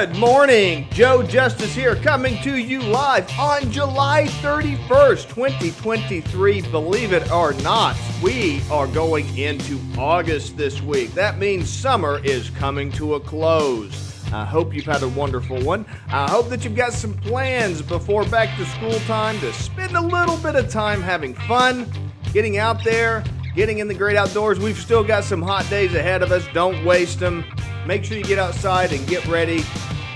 Good morning, Joe Justice here, coming to you live on July 31st, 2023. Believe it or not, we are going into August this week. That means summer is coming to a close. I hope you've had a wonderful one. I hope that you've got some plans before back to school time to spend a little bit of time having fun, getting out there, getting in the great outdoors. We've still got some hot days ahead of us. Don't waste them. Make sure you get outside and get ready.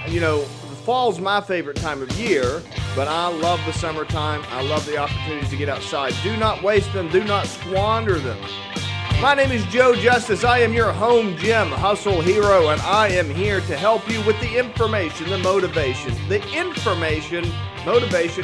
You know, fall's my favorite time of year, but I love the summertime. I love the opportunities to get outside. Do not waste them. Do not squander them. My name is Joe Justice. I am your home gym hustle hero, and I am here to help you with the information, the motivation,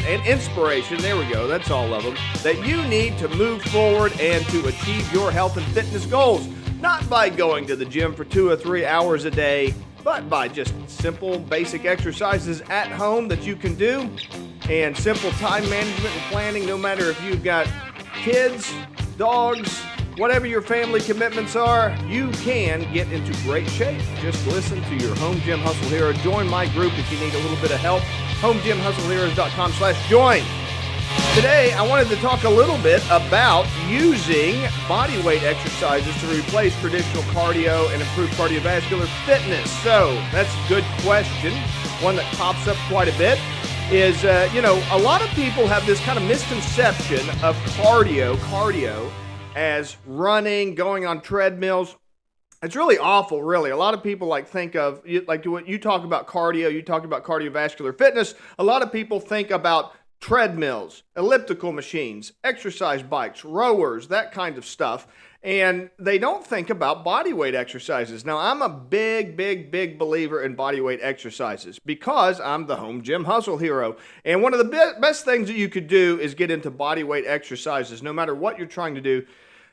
and inspiration, there we go, that's all of them, that you need to move forward and to achieve your health and fitness goals. Not by going to the gym for 2 or 3 hours a day, but by just simple, basic exercises at home that you can do, and simple time management and planning, no matter if you've got kids, dogs, whatever your family commitments are, you can get into great shape. Just listen to your Home Gym Hustle Hero. Join my group if you need a little bit of help. HomeGymHustleHeroes.com/join. Today, I wanted to talk a little bit about using bodyweight exercises to replace traditional cardio and improve cardiovascular fitness. So, that's a good question. One that pops up quite a bit is, a lot of people have this kind of misconception of cardio as running, going on treadmills. It's really awful, really. A lot of people think of, like when you talk about cardio, you talk about cardiovascular fitness, a lot of people think about treadmills, elliptical machines, exercise bikes, rowers, that kind of stuff. And they don't think about bodyweight exercises. Now, I'm a big believer in bodyweight exercises because I'm the Home Gym Hustle Hero. And one of the best things that you could do is get into bodyweight exercises, no matter what you're trying to do.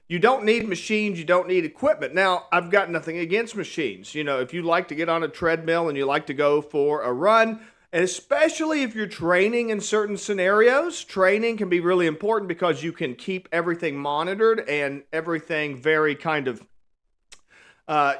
You don't need machines, you don't need equipment. Now, I've got nothing against machines. You know, if you like to get on a treadmill and you like to go for a run, and especially if you're training in certain scenarios, training can be really important because you can keep everything monitored and everything very kind of,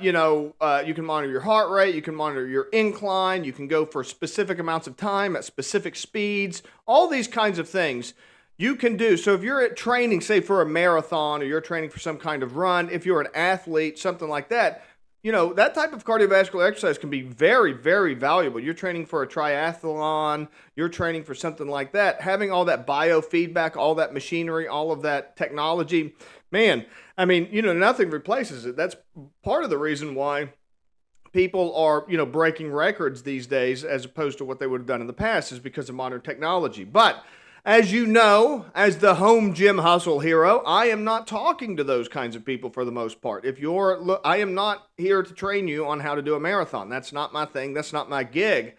you can monitor your heart rate, you can monitor your incline, you can go for specific amounts of time at specific speeds, all these kinds of things you can do. So if you're at training, say for a marathon, or you're training for some kind of run, if you're an athlete, something like that, that type of cardiovascular exercise can be very, very valuable. You're training for a triathlon, you're training for something like that. Having all that biofeedback, all that machinery, all of that technology, man, I mean, nothing replaces it. That's part of the reason why people are, breaking records these days as opposed to what they would have done in the past, is because of modern technology. But as you know, as the Home Gym Hustle Hero, I am not talking to those kinds of people for the most part. I am not here to train you on how to do a marathon. That's not my thing. That's not my gig.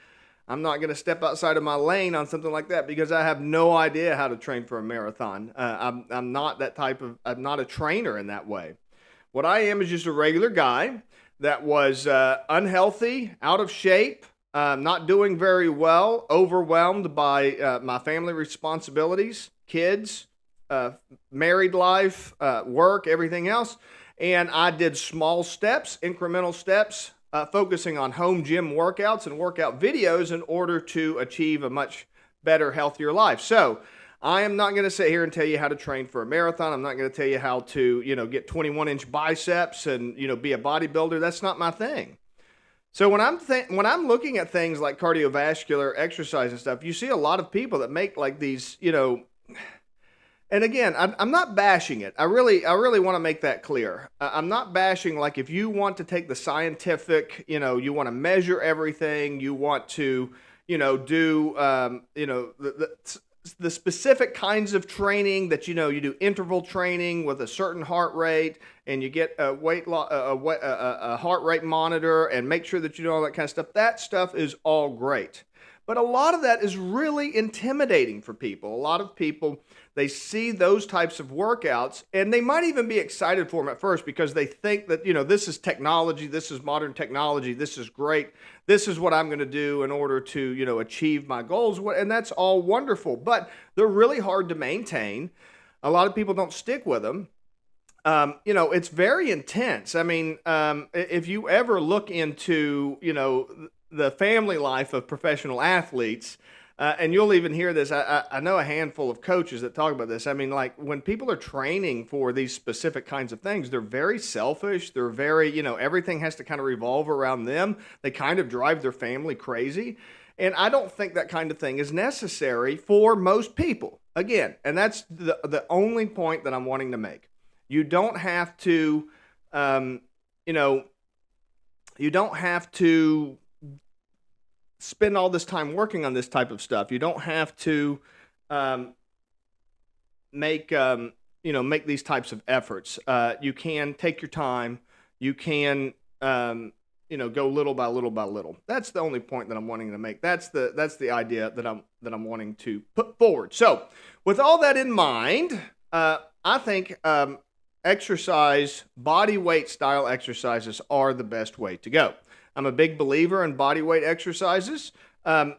I'm not going to step outside of my lane on something like that because I have no idea how to train for a marathon. I'm not I'm not a trainer in that way. What I am is just a regular guy that was unhealthy, out of shape, not doing very well, overwhelmed by my family responsibilities, kids, married life, work, everything else. And I did small steps, incremental steps, focusing on home gym workouts and workout videos in order to achieve a much better, healthier life. So I am not going to sit here and tell you how to train for a marathon. I'm not going to tell you how to, get 21-inch biceps and, be a bodybuilder. That's not my thing. So when I'm looking at things like cardiovascular exercise and stuff, you see a lot of people that make like these, and again, I'm not bashing it. I really want to make that clear. I'm not bashing, like, if you want to take the scientific, you want to measure everything, you want to, do, the specific kinds of training that, you do interval training with a certain heart rate, and you get a heart rate monitor and make sure that you do all that kind of stuff. That stuff is all great. But a lot of that is really intimidating for people. A lot of people, they see those types of workouts and they might even be excited for them at first because they think that, this is technology, this is modern technology, this is great, this is what I'm going to do in order to, achieve my goals. And that's all wonderful, but they're really hard to maintain. A lot of people don't stick with them. It's very intense. I mean, if you ever look into, the family life of professional athletes. And you'll even hear this. I know a handful of coaches that talk about this. I mean, like when people are training for these specific kinds of things, they're very selfish. They're very, everything has to kind of revolve around them. They kind of drive their family crazy. And I don't think that kind of thing is necessary for most people. Again, and that's the only point that I'm wanting to make. You don't have to, you don't have to spend all this time working on this type of stuff. You don't have to make these types of efforts. You can take your time. You can go little by little by little. That's the only point that I'm wanting to make. That's the idea that I'm wanting to put forward. So, with all that in mind, I think exercise, body weight style exercises are the best way to go. I'm a big believer in body weight exercises.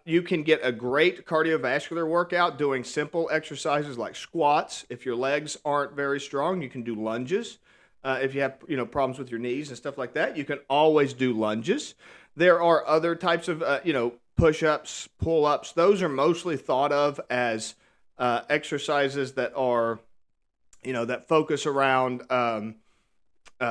You can get a great cardiovascular workout doing simple exercises like squats. If your legs aren't very strong, you can do lunges. If you have problems with your knees and stuff like that, you can always do lunges. There are other types of push-ups, pull-ups. Those are mostly thought of as exercises that are that focus around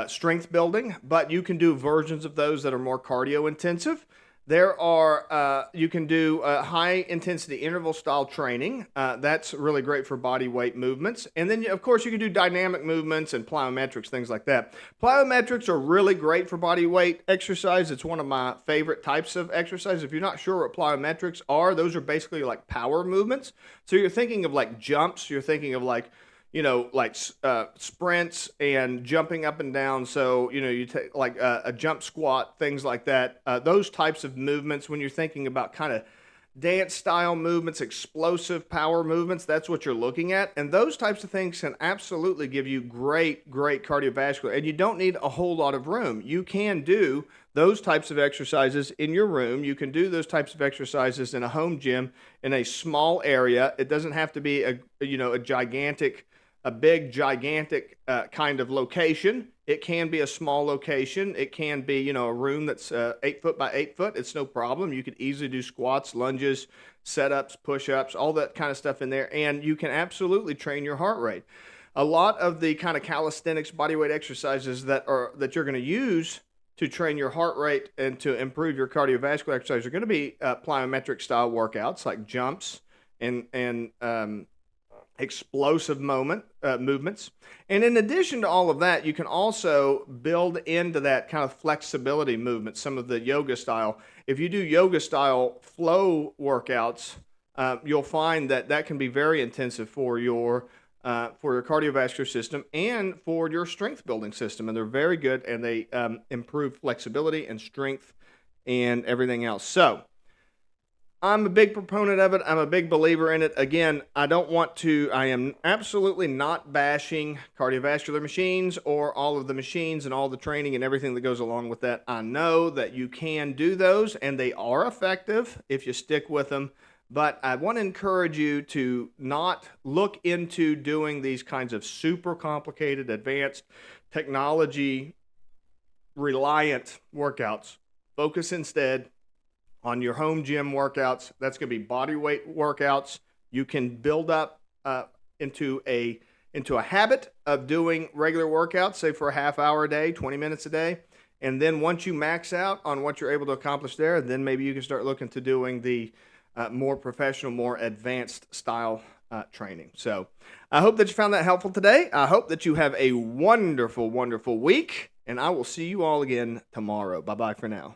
strength building, but you can do versions of those that are more cardio intensive. There are, you can do high intensity interval style training. That's really great for body weight movements. And then, of course, you can do dynamic movements and plyometrics, things like that. Plyometrics are really great for body weight exercise. It's one of my favorite types of exercise. If you're not sure what plyometrics are, those are basically like power movements. So you're thinking of like jumps, you're thinking of like sprints and jumping up and down. So, you take like a jump squat, things like that. Those types of movements, when you're thinking about kind of dance style movements, explosive power movements, that's what you're looking at. And those types of things can absolutely give you great cardiovascular. And you don't need a whole lot of room. You can do those types of exercises in your room. You can do those types of exercises in a home gym in a small area. It doesn't have to be a big, gigantic kind of location. It can be a small location. It can be, a room that's 8 foot by 8 foot. It's no problem. You could easily do squats, lunges, setups, push-ups, all that kind of stuff in there. And you can absolutely train your heart rate. A lot of the kind of calisthenics bodyweight exercises that you're going to use to train your heart rate and to improve your cardiovascular exercise are going to be plyometric style workouts like jumps and explosive movements. And in addition to all of that, you can also build into that kind of flexibility movement, some of the yoga style. If you do yoga style flow workouts, you'll find that can be very intensive for your cardiovascular system and for your strength building system. And they're very good, and they improve flexibility and strength and everything else. So I'm a big proponent of it. I'm a big believer in it. Again, I am absolutely not bashing cardiovascular machines or all of the machines and all the training and everything that goes along with that. I know that you can do those, and they are effective if you stick with them. But I want to encourage you to not look into doing these kinds of super complicated, advanced, technology reliant workouts. Focus instead on your home gym workouts. That's going to be body weight workouts. You can build up into a habit of doing regular workouts, say for a half hour a day, 20 minutes a day. And then once you max out on what you're able to accomplish there, then maybe you can start looking to doing the more professional, more advanced style training. So I hope that you found that helpful today. I hope that you have a wonderful, wonderful week, and I will see you all again tomorrow. Bye-bye for now.